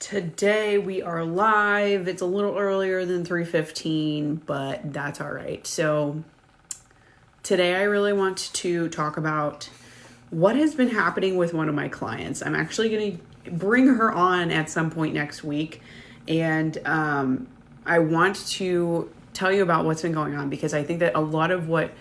Today we are live. It's a little earlier than 3:15, but that's all right. So today I really want to talk about what has been happening with one of my clients. I'm actually going to bring her on at some point next week, and I want to tell you about what's been going on because I think that a lot of what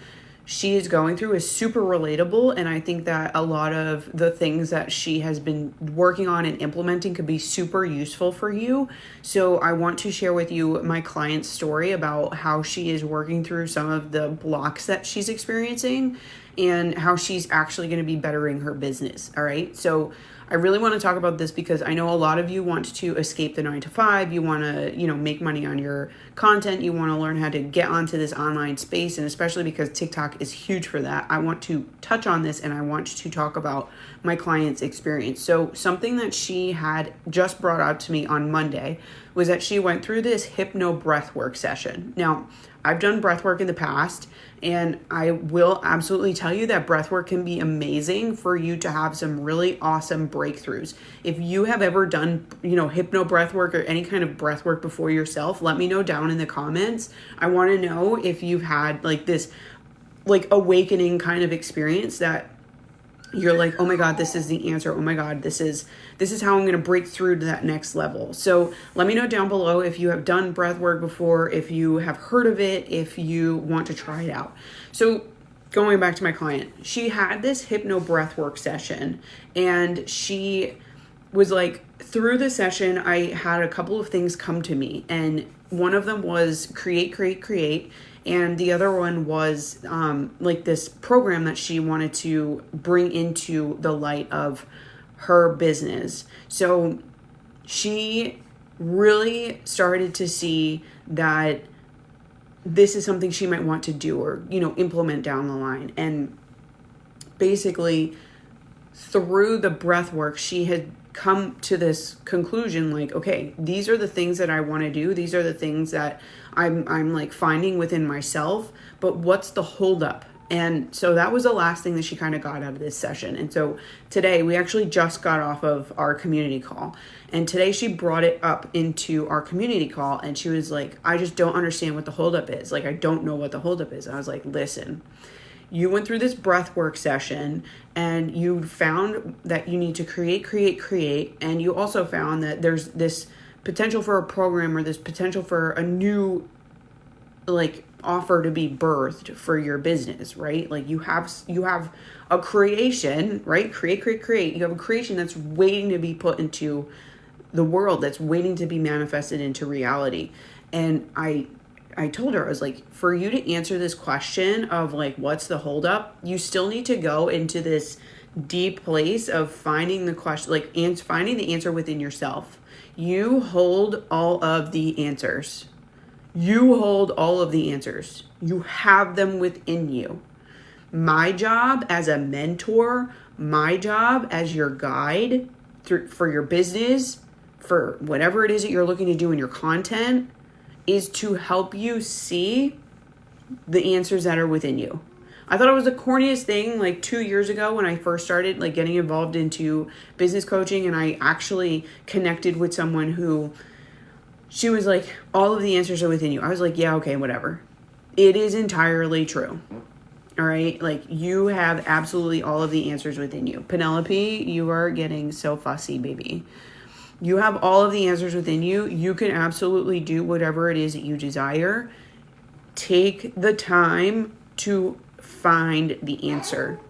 she is going through is super relatable, and I think that a lot of the things that she has been working on and implementing could be super useful for you. So I want to share with you my client's story about how she is working through some of the blocks that she's experiencing and how she's actually going to be bettering her business. All right, so I really want to talk about this because I know a lot of you want to escape the 9 to 5. You want to, make money on your content. You want to learn how to get onto this online space. And especially because TikTok is huge for that, I want to touch on this and I want to talk about my client's experience. So something that she had just brought up to me on Monday was that she went through this hypno breathwork session. Now, I've done breathwork in the past, and I will absolutely tell you that breathwork can be amazing for you to have some really awesome breakthroughs. If you have ever done, hypno breathwork or any kind of breathwork before yourself, let me know down in the comments. I want to know if you've had this awakening kind of experience that you're like, oh my God, this is the answer. Oh my God, this is how I'm going to break through to that next level. So let me know down below if you have done breath work before, if you have heard of it, if you want to try it out. So going back to my client, she had this hypno breath work session, and she was like, through the session, I had a couple of things come to me, and one of them was create. And the other one was this program that she wanted to bring into the light of her business. So she really started to see that this is something she might want to do or, implement down the line. And basically, through the breath work, she had come to this conclusion, okay, these are the things that I want to do. These are the things that I'm finding within myself, but what's the holdup? And so that was the last thing that she kind of got out of this session. And so today we actually just got off of our community call, and today she brought it up into our community call, and she was like, I just don't understand what the holdup is. I don't know what the holdup is. I was like, listen, you went through this breath work session and you found that you need to create. And you also found that there's this potential for a program or this potential for a new offer to be birthed for your business, right? You have a creation, right? Create. You have a creation that's waiting to be put into the world, that's waiting to be manifested into reality. And I told her, I was like, for you to answer this question of what's the holdup, you still need to go into this deep place of finding the question, finding the answer within yourself. You hold all of the answers. You hold all of the answers. You have them within you. My job as a mentor, my job as your guide for your business, for whatever it is that you're looking to do in your content, is to help you see the answers that are within you. I thought it was the corniest thing 2 years ago when I first started getting involved into business coaching, and I actually connected with someone who, she was like, all of the answers are within you. I was like, yeah, okay, whatever. It is entirely true. All right. You have absolutely all of the answers within you. Penelope, you are getting so fussy, baby. You have all of the answers within you. You can absolutely do whatever it is that you desire. Take the time to find the answer.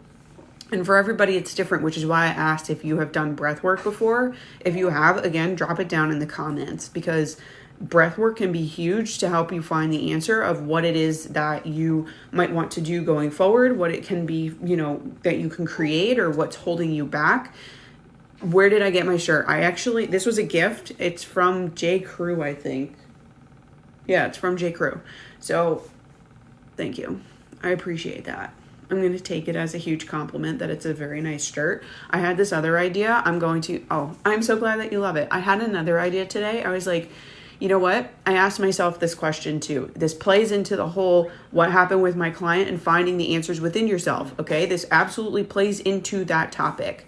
And for everybody, it's different, which is why I asked if you have done breath work before. If you have, again, drop it down in the comments, because breath work can be huge to help you find the answer of what it is that you might want to do going forward, what it can be, that you can create, or what's holding you back. Where did I get my shirt? This was a gift. It's from J. Crew, I think. Yeah, it's from J. Crew. So thank you. I appreciate that. I'm going to take it as a huge compliment that it's a very nice shirt. I had this other idea. I'm so glad that you love it. I had another idea today. I was like, you know what? I asked myself this question too. This plays into the whole what happened with my client and finding the answers within yourself. Okay. This absolutely plays into that topic.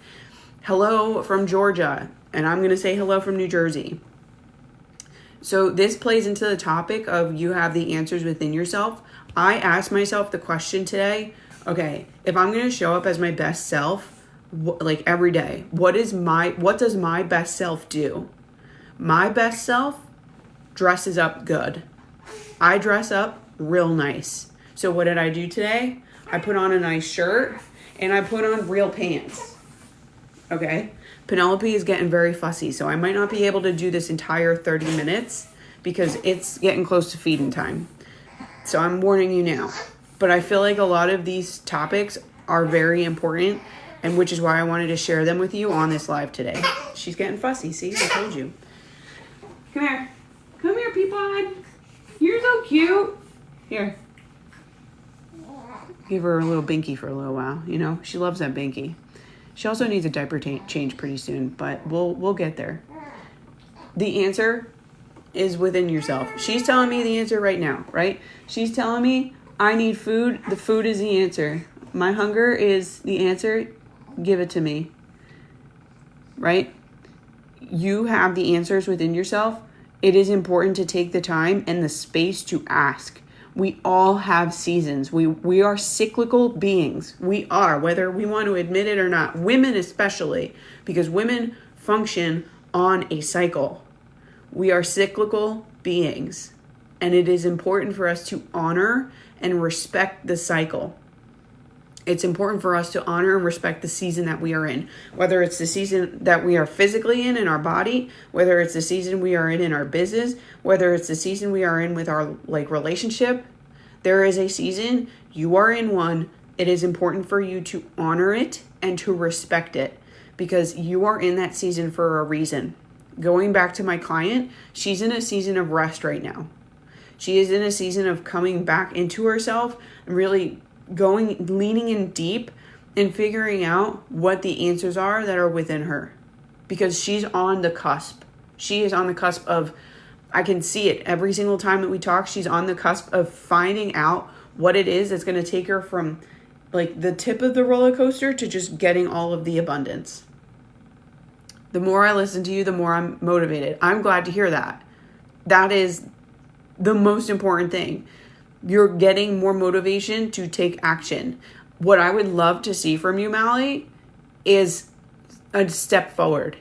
Hello from Georgia. And I'm going to say hello from New Jersey. So this plays into the topic of you have the answers within yourself. I asked myself the question today, okay, if I'm going to show up as my best self, like every day, what does my best self do? My best self dresses up good. I dress up real nice. So what did I do today? I put on a nice shirt and I put on real pants. Okay? Penelope is getting very fussy, so I might not be able to do this entire 30 minutes because it's getting close to feeding time. So I'm warning you now. But I feel like a lot of these topics are very important, and which is why I wanted to share them with you on this live today. She's getting fussy. See, I told you. Come here. Come here, Peapod. You're so cute. Here. Give her a little binky for a little while. You know, she loves that binky. She also needs a diaper change pretty soon, but we'll get there. The answer is within yourself. She's telling me the answer right now, right? She's telling me I need food. The food is the answer. My hunger is the answer. Give it to me. Right? You have the answers within yourself. It is important to take the time and the space to ask. We all have seasons. We are cyclical beings. We are, whether we want to admit it or not. Women especially, because women function on a cycle. We are cyclical beings, and it is important for us to honor and respect the cycle. It's important for us to honor and respect the season that we are in, whether it's the season that we are physically in our body, whether it's the season we are in our business, whether it's the season we are in with our relationship. There is a season, you are in one. It is important for you to honor it and to respect it because you are in that season for a reason. Going back to my client, she's in a season of rest right now. She is in a season of coming back into herself and really leaning in deep and figuring out what the answers are that are within her, because she's on the cusp. She is on the cusp of, I can see it every single time that we talk. She's on the cusp of finding out what it is that's going to take her from like the tip of the roller coaster to just getting all of the abundance. The more I listen to you, the more I'm motivated. I'm glad to hear that. That is the most important thing. You're getting more motivation to take action. What I would love to see from you, Mally, is a step forward.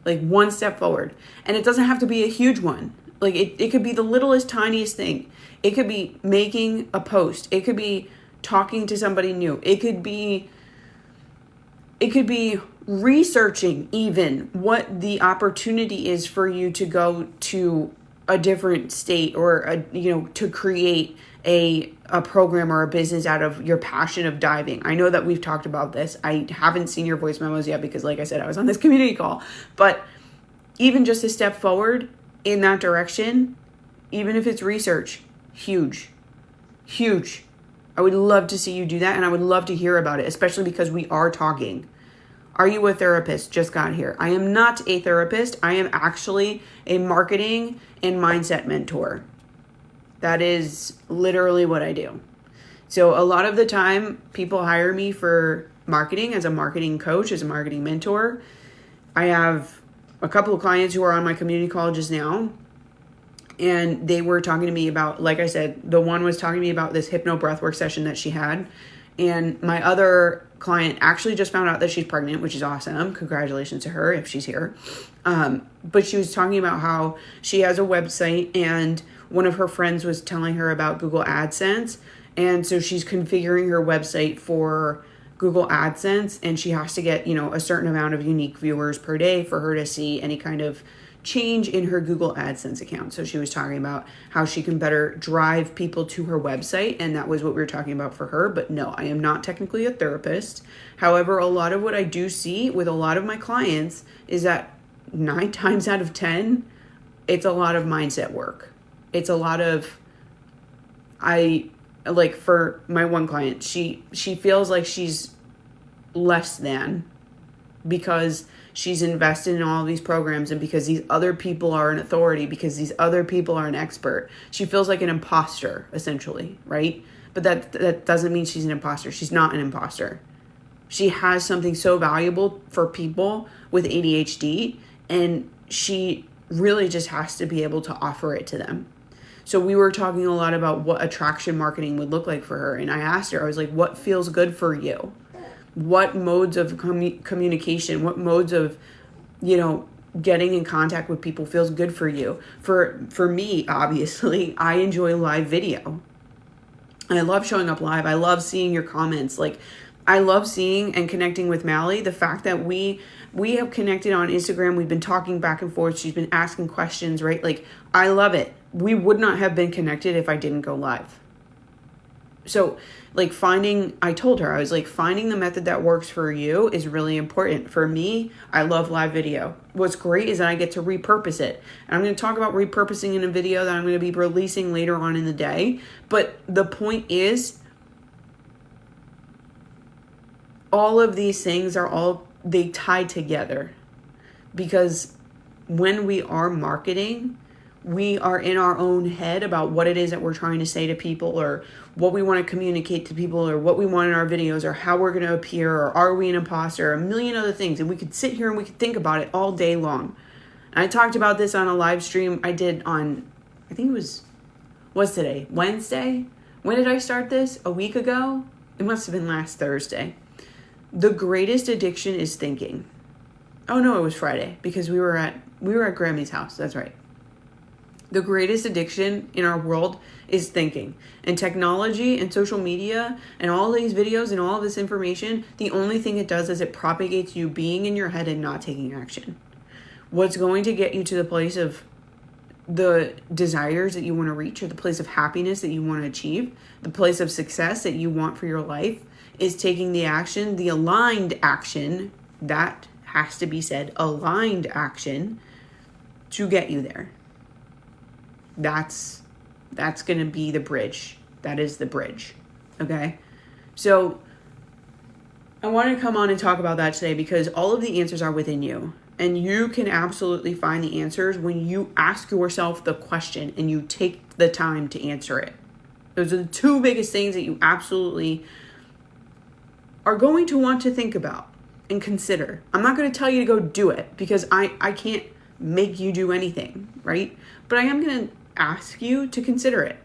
Like one step forward. And it doesn't have to be a huge one. Like it could be the littlest, tiniest thing. It could be making a post. It could be talking to somebody new. It could be researching even what the opportunity is for you to go to a different state or to create a program or a business out of your passion of diving. I know that we've talked about this. I haven't seen your voice memos yet because, like I said, I was on this community call. But even just a step forward in that direction, even if it's research, huge. I would love to see you do that, and I would love to hear about it, especially because we are talking. Are you a therapist? Just got here. I am not a therapist. I am actually a marketing and mindset mentor. That is literally what I do. So a lot of the time, people hire me for marketing as a marketing coach, as a marketing mentor. I have a couple of clients who are on my community call just now, and they were talking to me about, like I said, the one was talking to me about this hypno breathwork session that she had. And my other client actually just found out that she's pregnant, which is awesome. Congratulations to her if she's here. But she was talking about how she has a website, and one of her friends was telling her about Google AdSense. And so she's configuring her website for Google AdSense, and she has to get, a certain amount of unique viewers per day for her to see any kind of change in her Google AdSense account. So she was talking about how she can better drive people to her website, and that was what we were talking about for her. But no, I am not technically a therapist. However, a lot of what I do see with a lot of my clients is that 9 times out of 10, it's a lot of mindset work. It's a lot of, for my one client, she feels like she's less than because she's invested in all these programs, and because these other people are an authority, because these other people are an expert. She feels like an imposter, essentially, right? But that doesn't mean she's an imposter. She's not an imposter. She has something so valuable for people with ADHD, And she really just has to be able to offer it to them. So we were talking a lot about what attraction marketing would look like for her. And I asked her, I was like, what feels good for you? What modes of communication, what modes of, getting in contact with people feels good for you? For me, obviously, I enjoy live video. I love showing up live. I love seeing your comments. Like, I love seeing and connecting with Mally. The fact that we have connected on Instagram, we've been talking back and forth. She's been asking questions, right? Like, I love it. We would not have been connected if I didn't go live. So, like, I told her, I was like, finding the method that works for you is really important. For me, I love live video. What's great is that I get to repurpose it. And I'm going to talk about repurposing in a video that I'm going to be releasing later on in the day. But the point is, all of these things they tie together. Because when we are marketing, we are in our own head about what it is that we're trying to say to people, or what we want to communicate to people, or what we want in our videos, or how we're going to appear, or are we an imposter, a million other things. And we could sit here and we could think about it all day long. And I talked about this on a live stream I did on, I think it what's today? Wednesday? When did I start this? A week ago? It must have been last Thursday. The greatest addiction is thinking. Oh no, it was Friday, because we were at Grammy's house. That's right. The greatest addiction in our world is thinking. And technology and social media and all these videos and all this information, the only thing it does is it propagates you being in your head and not taking action. What's going to get you to the place of the desires that you want to reach, or the place of happiness that you want to achieve, the place of success that you want for your life, is taking the action, the aligned action, that has to be said, aligned action, to get you there. That's going to be the bridge. That is the bridge. Okay? So I want to come on and talk about that today, because all of the answers are within you. And you can absolutely find the answers when you ask yourself the question and you take the time to answer it. Those are the two biggest things that you absolutely are going to want to think about and consider. I'm not going to tell you to go do it, because I can't make you do anything, right? But I am going to ask you to consider it.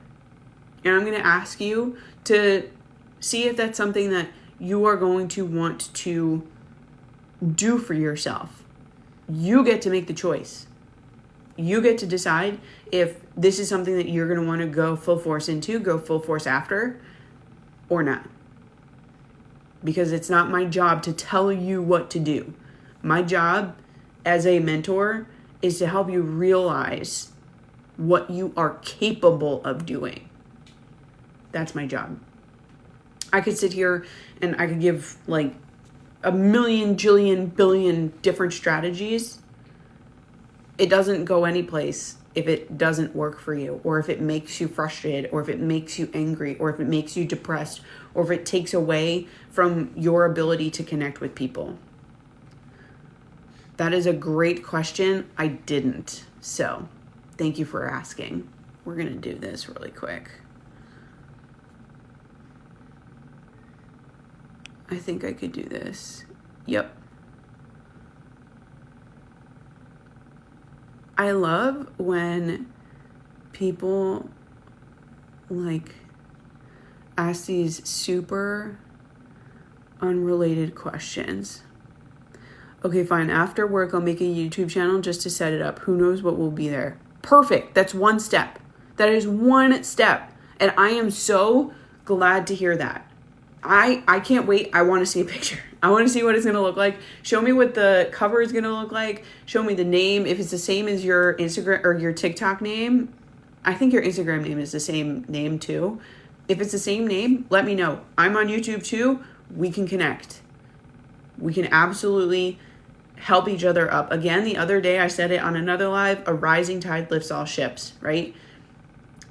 And I'm going to ask you to see if that's something that you are going to want to do for yourself. You get to make the choice. You get to decide if this is something that you're going to want to go full force into, go full force after, or not. Because it's not my job to tell you what to do. My job as a mentor is to help you realize what you are capable of doing. That's my job. I could sit here and I could give like a million, jillion, billion different strategies. It doesn't go anyplace if it doesn't work for you, or if it makes you frustrated, or if it makes you angry, or if it makes you depressed, or if it takes away from your ability to connect with people. That is a great question. I didn't. So thank you for asking. We're going to do this really quick. I think I could do this. Yep. I love when people like ask these super unrelated questions. Okay, fine. After work, I'll make a YouTube channel just to set it up. Who knows what will be there? Perfect. That's one step. That is one step. And I am so glad to hear that. I can't wait. I want to see a picture. I want to see what it's going to look like. Show me what the cover is going to look like. Show me the name. If it's the same as your Instagram or your TikTok name, I think your Instagram name is the same name too. If it's the same name, let me know. I'm on YouTube too. We can connect. We can absolutely help each other up. Again, the other day I said it on another live, a rising tide lifts all ships, right?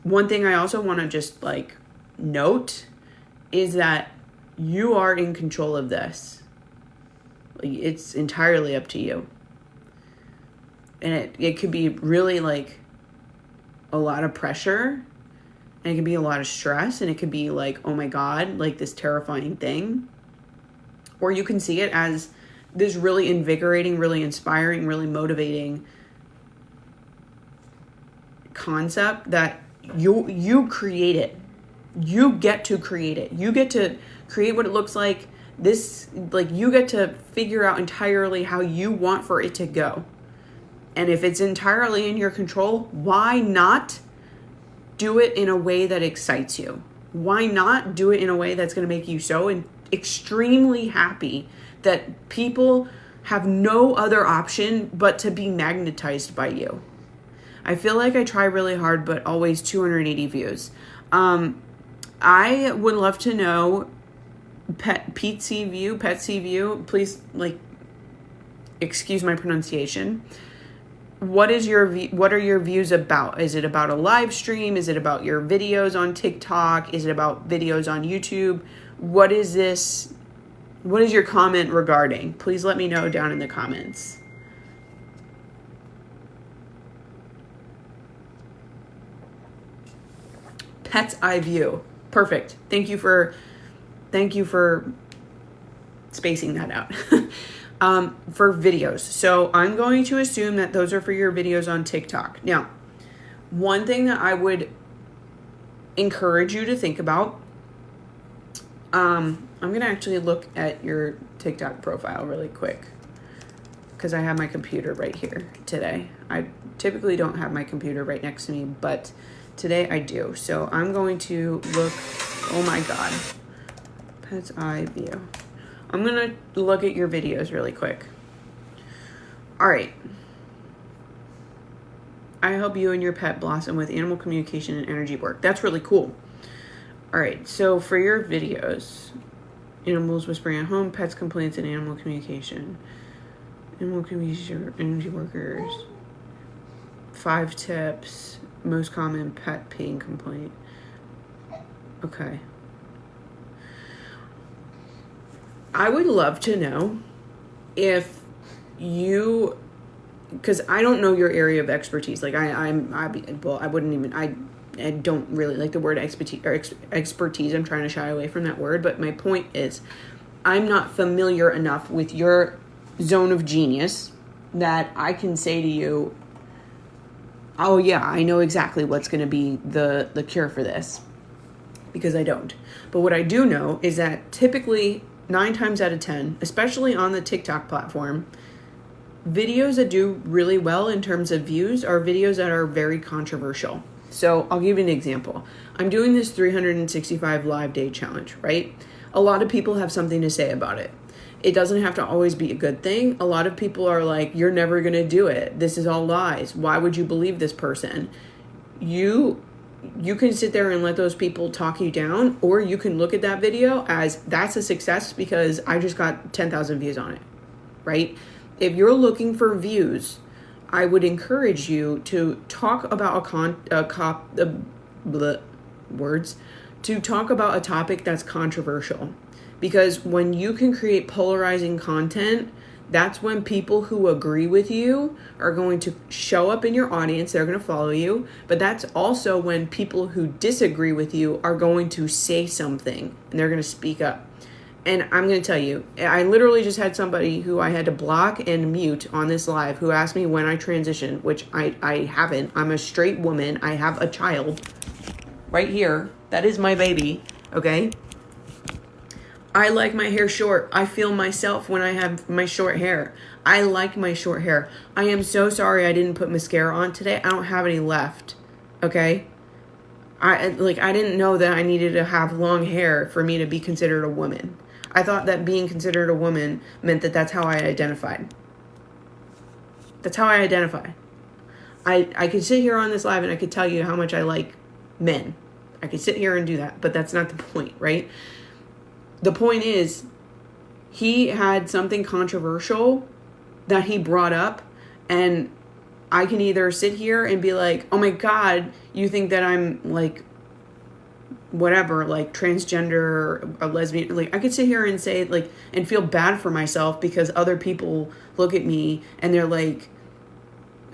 One thing I also want to just like note is that you are in control of this. Like, it's entirely up to you. And it could be really like a lot of pressure, and it could be a lot of stress, and it could be like, oh my God, like this terrifying thing. Or you can see it as this really invigorating, really inspiring, really motivating concept that you create it. You get to create it. You get to create what it looks like. This, like, you get to figure out entirely how you want for it to go. And if it's entirely in your control, why not do it in a way that excites you? Why not do it in a way that's going to make you so extremely happy that people have no other option but to be magnetized by you? I feel like I try really hard, but always 280 views. I would love to know, Petsy View, please, like, excuse my pronunciation. What are your views about? Is it about a live stream? Is it about your videos on TikTok? Is it about videos on YouTube? What is this? What is your comment regarding? Please let me know down in the comments. Pet's Eye View. Perfect. Thank you for spacing that out. For videos. So I'm going to assume that those are for your videos on TikTok. Now, one thing that I would encourage you to think about, I'm going to actually look at your TikTok profile really quick because I have my computer right here today. I typically don't have my computer right next to me, but today I do. So I'm going to look, oh my God, Pet's Eye View. I'm going to look at your videos really quick. All right. I help you and your pet blossom with animal communication and energy work. That's really cool. All right. So for your videos, animals whispering at home, pets complaints, and animal communication. Animal communication, energy workers. 5 tips. Most common pet pain complaint. Okay. I would love to know if you, because I don't know your area of expertise. Like I don't really like the word expertise. I'm trying to shy away from that word. But my point is, I'm not familiar enough with your zone of genius that I can say to you, oh yeah, I know exactly what's going to be the cure for this, because I don't. But what I do know is that typically 9 times out of 10, especially on the TikTok platform, videos that do really well in terms of views are videos that are very controversial. So I'll give you an example. I'm doing this 365 live day challenge, right? A lot of people have something to say about it. It doesn't have to always be a good thing. A lot of people are like, you're never going to do it. This is all lies. Why would you believe this person? You can sit there and let those people talk you down, or you can look at that video as that's a success because I just got 10,000 views on it, right? If you're looking for views, I would encourage you to talk about to talk about a topic that's controversial. Because when you can create polarizing content, that's when people who agree with you are going to show up in your audience. They're going to follow you. But that's also when people who disagree with you are going to say something and they're going to speak up. And I'm going to tell you, I literally just had somebody who I had to block and mute on this live who asked me when I transition, which I haven't. I'm a straight woman. I have a child right here. That is my baby. Okay. I like my hair short. I feel myself when I have my short hair. I like my short hair. I am so sorry I didn't put mascara on today. I don't have any left. Okay? I didn't know that I needed to have long hair for me to be considered a woman. I thought that being considered a woman meant that that's how I identified. That's how I identify. I could sit here on this live and I could tell you how much I like men. I could sit here and do that, but that's not the point, right? The point is, he had something controversial that he brought up, and I can either sit here and be like, oh my God, you think that I'm like, whatever, like transgender or a lesbian. Like, I could sit here and say, like, and feel bad for myself because other people look at me and they're like,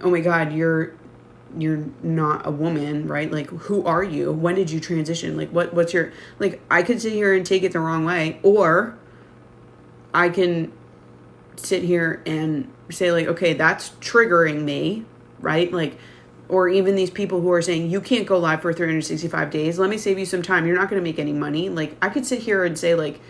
oh my God, you're not a woman, right? Like, who are you? When did you transition? Like, what's your, like, I could sit here and take it the wrong way, or I can sit here and say like, okay, that's triggering me, right? Like, or even these people who are saying you can't go live for 365 days. Let me save you some time. You're not going to make any money. Like, I could sit here and say like,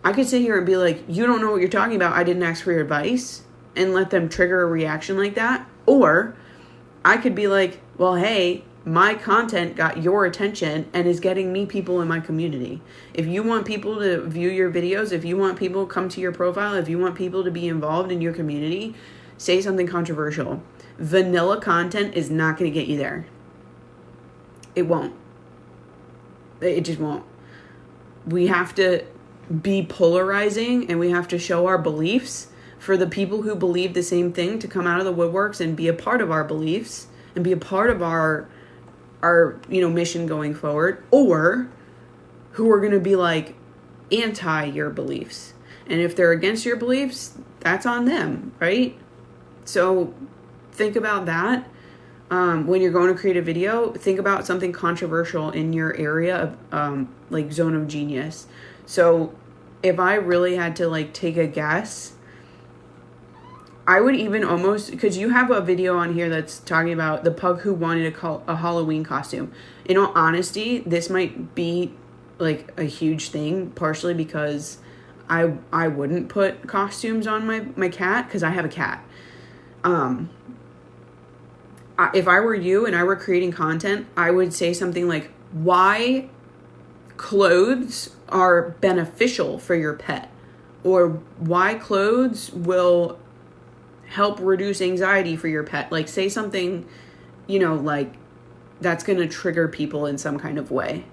I could sit here and be like, you don't know what you're talking about. I didn't ask for your advice, and let them trigger a reaction like that. Or I could be like, well, hey, my content got your attention and is getting me people in my community. If you want people to view your videos, if you want people to come to your profile, if you want people to be involved in your community, say something controversial. Vanilla content is not going to get you there. It won't. It just won't. We have to be polarizing, and we have to show our beliefs for the people who believe the same thing to come out of the woodworks and be a part of our beliefs and be a part of our mission going forward, or who are going to be like anti your beliefs. And if they're against your beliefs, that's on them, right? So think about that. When you're going to create a video, think about something controversial in your area of like zone of genius. So if I really had to like take a guess, I would even almost, because you have a video on here that's talking about the pug who wanted a Halloween costume. In all honesty, this might be like a huge thing, partially because I wouldn't put costumes on my cat, because I have a cat. If I were you and I were creating content, I would say something like, why clothes are beneficial for your pet, or why clothes will help reduce anxiety for your pet. Like, say something, like that's going to trigger people in some kind of way.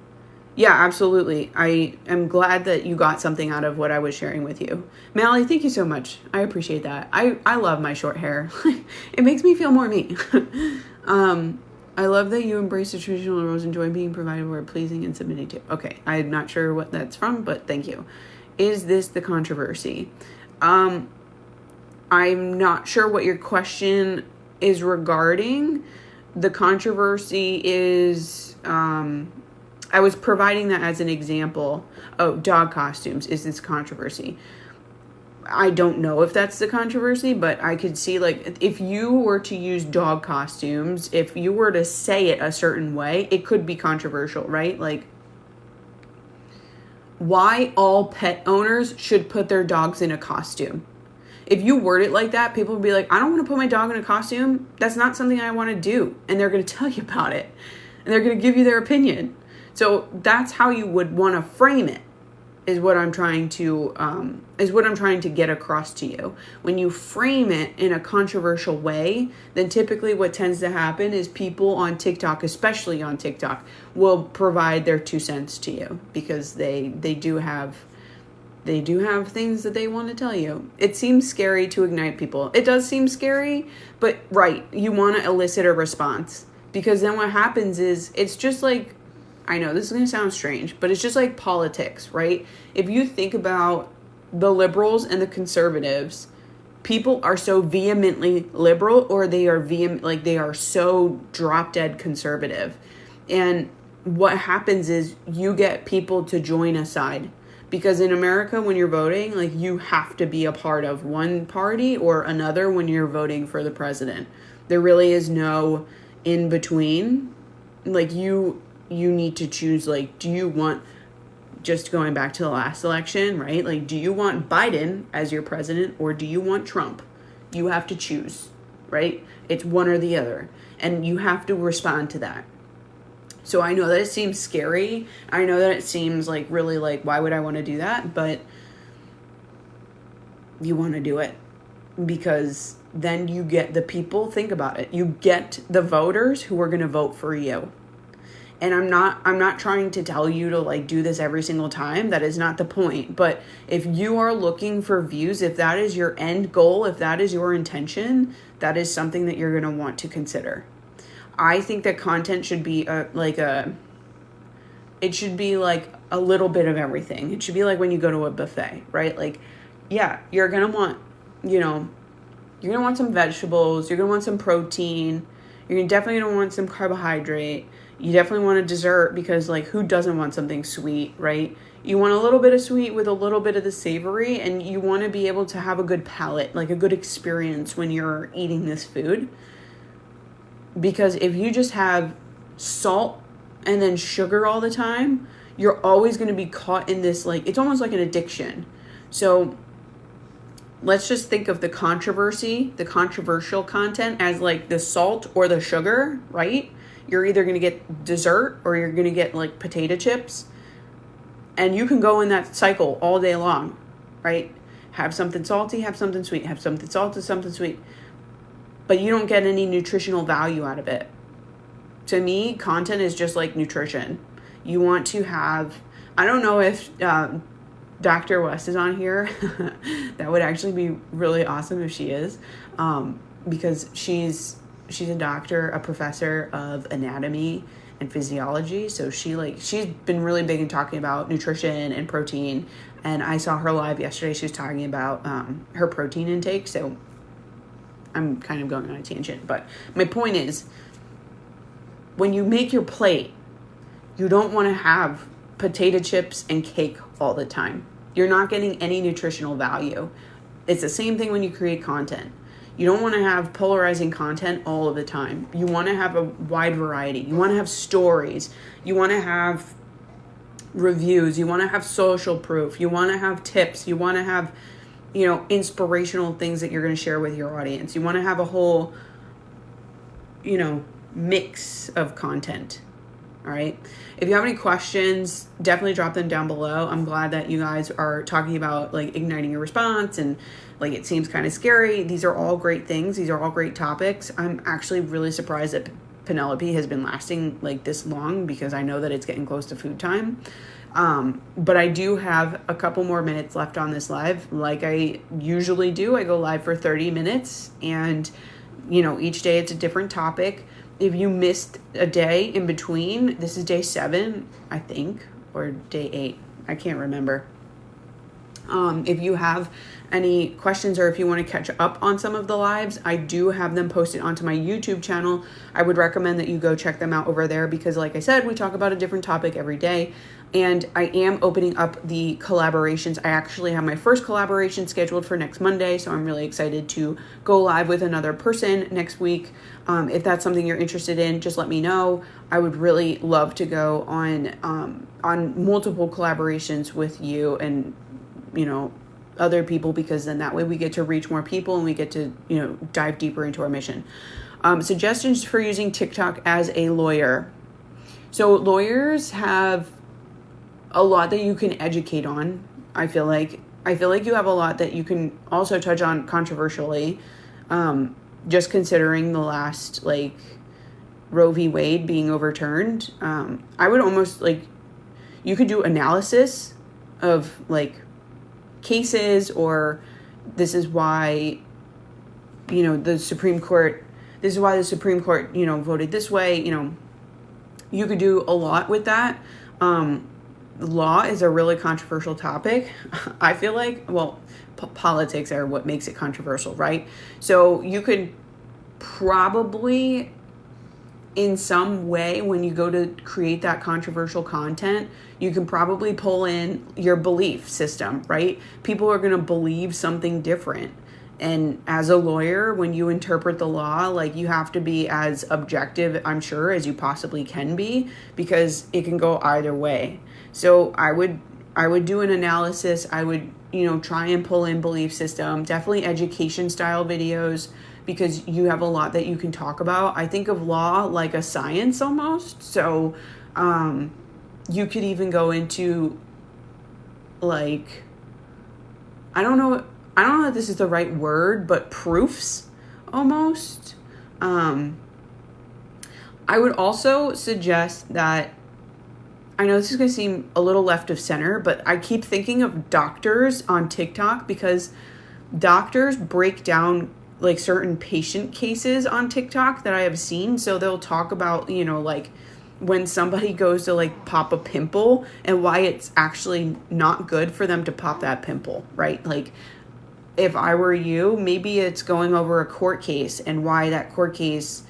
Yeah, absolutely. I am glad that you got something out of what I was sharing with you. Mally, thank you so much. I appreciate that. I love my short hair. It makes me feel more me. I love that you embrace the traditional roles, enjoy being provided for, pleasing and submitting to. Okay, I'm not sure what that's from, but thank you. Is this the controversy? I'm not sure what your question is regarding. The controversy is, I was providing that as an example. Oh, dog costumes. Is this controversy? I don't know if that's the controversy, but I could see, like, if you were to use dog costumes, if you were to say it a certain way, it could be controversial, right? Like, why all pet owners should put their dogs in a costume. If you word it like that, people will be like, I don't want to put my dog in a costume. That's not something I want to do. And they're going to tell you about it. And they're going to give you their opinion. So that's how you would want to frame it, is what I'm trying to get across to you. When you frame it in a controversial way, then typically what tends to happen is people on TikTok, especially on TikTok, will provide their 2 cents to you, because they do have things that they want to tell you. It seems scary to ignite people. It does seem scary, but right, you want to elicit a response, because then what happens is, it's just like, I know this is going to sound strange, but it's just like politics, right? If you think about the liberals and the conservatives, people are so vehemently liberal, or they are so drop dead conservative. And what happens is you get people to join a side. Because in America, when you're voting, like, you have to be a part of one party or another when you're voting for the president. There really is no in between. Like, you need to choose, like, do you want, just going back to the last election, right? Like, do you want Biden as your president, or do you want Trump? You have to choose, right? It's one or the other. And you have to respond to that. So I know that it seems scary. I know that it seems like really like, why would I want to do that? But you want to do it, because then you get the people, think about it. You get the voters who are going to vote for you. And I'm not trying to tell you to like do this every single time. That is not the point. But if you are looking for views, if that is your end goal, if that is your intention, that is something that you're going to want to consider. I think that content should be it should be like a little bit of everything. It should be like when you go to a buffet, right? Like, yeah, you're going to want, you're going to want some vegetables. You're going to want some protein. You're definitely going to want some carbohydrate. You definitely want a dessert, because like, who doesn't want something sweet, right? You want a little bit of sweet with a little bit of the savory, and you want to be able to have a good palate, like a good experience when you're eating this food. Because if you just have salt and then sugar all the time, you're always going to be caught in this, like, it's almost like an addiction. So let's just think of the controversial content as like the salt or the sugar, right? You're either going to get dessert or you're going to get like potato chips. And you can go in that cycle all day long, right? Have something salty, have something sweet, have something salty, something sweet. But you don't get any nutritional value out of it. To me, content is just like nutrition. You want to have, I don't know if Dr. West is on here. That would actually be really awesome if she is, because she's a doctor, a professor of anatomy and physiology. So she's been really big in talking about nutrition and protein. And I saw her live yesterday. She was talking about her protein intake. So I'm kind of going on a tangent, but my point is, when you make your plate, you don't want to have potato chips and cake all the time. You're not getting any nutritional value. It's the same thing when you create content. You don't want to have polarizing content all of the time. You want to have a wide variety. You want to have stories. You want to have reviews. You want to have social proof. You want to have tips. You want to have, inspirational things that you're going to share with your audience. You want to have a whole, mix of content. All right. If you have any questions, definitely drop them down below. I'm glad that you guys are talking about like igniting your response and like it seems kind of scary. These are all great things. These are all great topics. I'm actually really surprised that Penelope has been lasting like this long, because I know that it's getting close to food time. But I do have a couple more minutes left on this live. Like I usually do, I go live for 30 minutes and, each day it's a different topic. If you missed a day in between, this is day 7, I think, or day 8. I can't remember. If you have any questions or if you want to catch up on some of the lives, I do have them posted onto my YouTube channel. I would recommend that you go check them out over there because, like I said, we talk about a different topic every day. And I am opening up the collaborations. I actually have my first collaboration scheduled for next Monday, so I'm really excited to go live with another person next week. If that's something you're interested in, just let me know. I would really love to go on multiple collaborations with you and, other people, because then that way we get to reach more people and we get to, dive deeper into our mission. Suggestions for using TikTok as a lawyer. So lawyers have a lot that you can educate on. I feel like you have a lot that you can also touch on controversially. Just considering the last Roe v. Wade being overturned, I would almost you could do analysis of cases, or this is why the Supreme Court voted this way. You could do a lot with that. Law is a really controversial topic. I feel like, politics are what makes it controversial, right? So you could probably, in some way, when you go to create that controversial content, you can probably pull in your belief system, right? People are going to believe something different. And as a lawyer, when you interpret the law, you have to be as objective, I'm sure, as you possibly can be, because it can go either way. So I would do an analysis. I would, try and pull in belief system, definitely education style videos, because you have a lot that you can talk about. I think of law like a science almost. So you could even go into I don't know if this is the right word, but proofs almost. I would also suggest that, I know this is going to seem a little left of center, but I keep thinking of doctors on TikTok, because doctors break down certain patient cases on TikTok that I have seen. So they'll talk about, when somebody goes to pop a pimple and why it's actually not good for them to pop that pimple, right? If I were you, maybe it's going over a court case and why that court case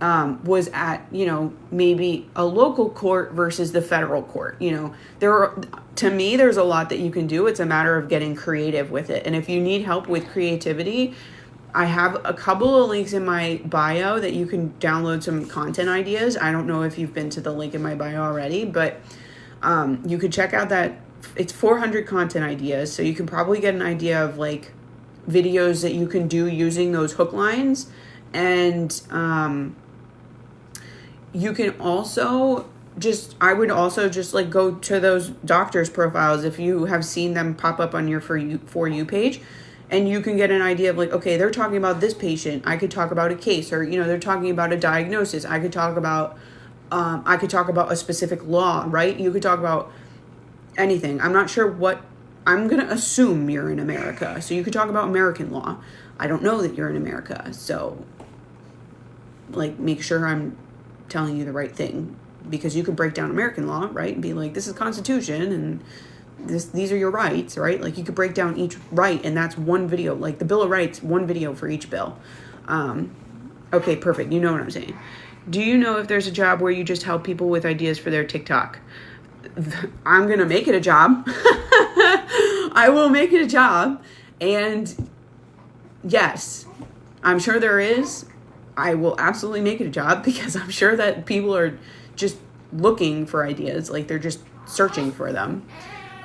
was at, maybe a local court versus the federal court. To me, there's a lot that you can do. It's a matter of getting creative with it. And if you need help with creativity, I have a couple of links in my bio that you can download some content ideas. I don't know if you've been to the link in my bio already, but you could check out that. It's 400 content ideas. So you can probably get an idea of like videos that you can do using those hook lines. And you can also I would also just like go to those doctors' profiles if you have seen them pop up on your For You page, and you can get an idea of like, okay, they're talking about this patient. I could talk about a case, or, they're talking about a diagnosis. I could talk about a specific law, right? You could talk about anything. I'm not sure I'm going to assume you're in America. So you could talk about American law. I don't know that you're in America. So like, make sure I'm telling you the right thing, because you could break down American law, right? And be like, this is Constitution and these are your rights, right? Like, you could break down each right, and that's one video. Like the Bill of Rights, one video for each bill. Okay, perfect. You know what I'm saying. Do you know if there's a job where you just help people with ideas for their TikTok? I'm going to make it a job. I will make it a job. And yes, I'm sure there is. I will absolutely make it a job, because I'm sure that people are just looking for ideas. Like, they're just searching for them.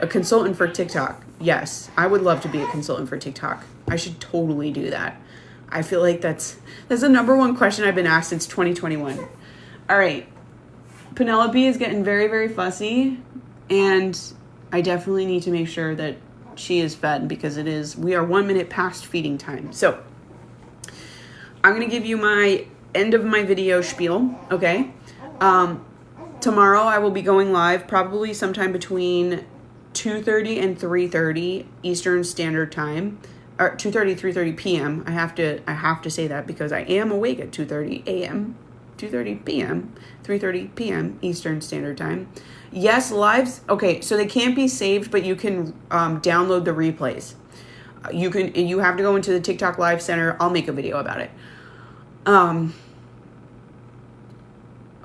A consultant for TikTok. Yes, I would love to be a consultant for TikTok. I should totally do that. I feel like that's the number one question I've been asked since 2021. All right. Penelope is getting very, very fussy, and I definitely need to make sure that she is fed, because we are 1 minute past feeding time. So I'm going to give you my end of my video spiel. Okay. Tomorrow I will be going live probably sometime between 2:30 and 3:30 Eastern Standard Time, or 2:30, 3:30 p.m. I have to say that, because I am awake at 2:30 a.m., 2:30 p.m., 3:30 p.m. Eastern Standard Time. Yes, lives. Okay, so they can't be saved, but you can download the replays. You have to go into the TikTok Live Center. I'll make a video about it.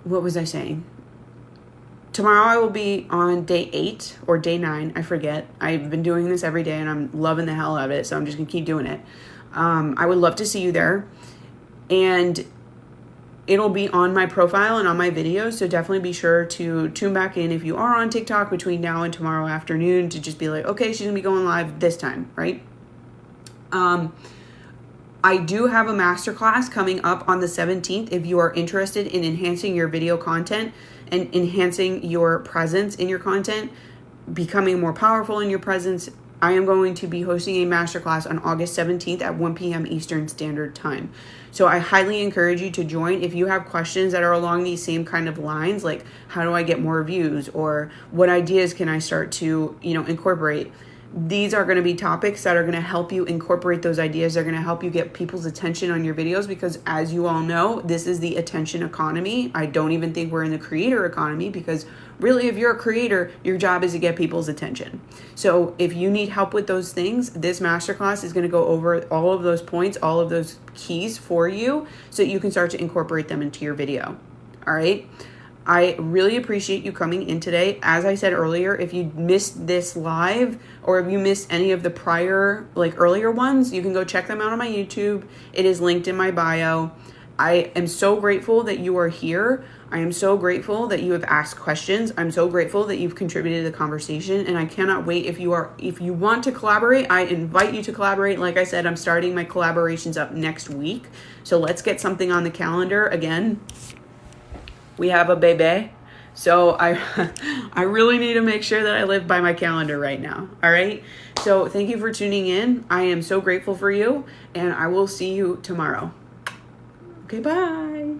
What was I saying? Tomorrow I will be on day 8 or day 9. I forget. I've been doing this every day and I'm loving the hell out of it. So I'm just going to keep doing it. I would love to see you there. And it'll be on my profile and on my videos. So definitely be sure to tune back in if you are on TikTok between now and tomorrow afternoon, to just be like, okay, she's going to be going live this time, right? I do have a masterclass coming up on the 17th. If you are interested in enhancing your video content and enhancing your presence in your content, becoming more powerful in your presence, I am going to be hosting a masterclass on August 17th at 1 p.m. Eastern Standard Time. So I highly encourage you to join. If you have questions that are along these same kind of lines, like how do I get more views, or what ideas can I start to, incorporate? These are going to be topics that are going to help you incorporate those ideas. They're going to help you get people's attention on your videos, because as you all know, this is the attention economy. I don't even think we're in the creator economy, because really, if you're a creator, your job is to get people's attention. So if you need help with those things, this masterclass is going to go over all of those points, all of those keys for you, so that you can start to incorporate them into your video. All right. I really appreciate you coming in today. As I said earlier, if you missed this live, or if you missed any of the prior, earlier ones, you can go check them out on my YouTube. It is linked in my bio. I am so grateful that you are here. I am so grateful that you have asked questions. I'm so grateful that you've contributed to the conversation, and I cannot wait. If you want to collaborate, I invite you to collaborate. Like I said, I'm starting my collaborations up next week. So let's get something on the calendar. Again, we have a baby. So I really need to make sure that I live by my calendar right now. All right. So thank you for tuning in. I am so grateful for you, and I will see you tomorrow. Okay, bye.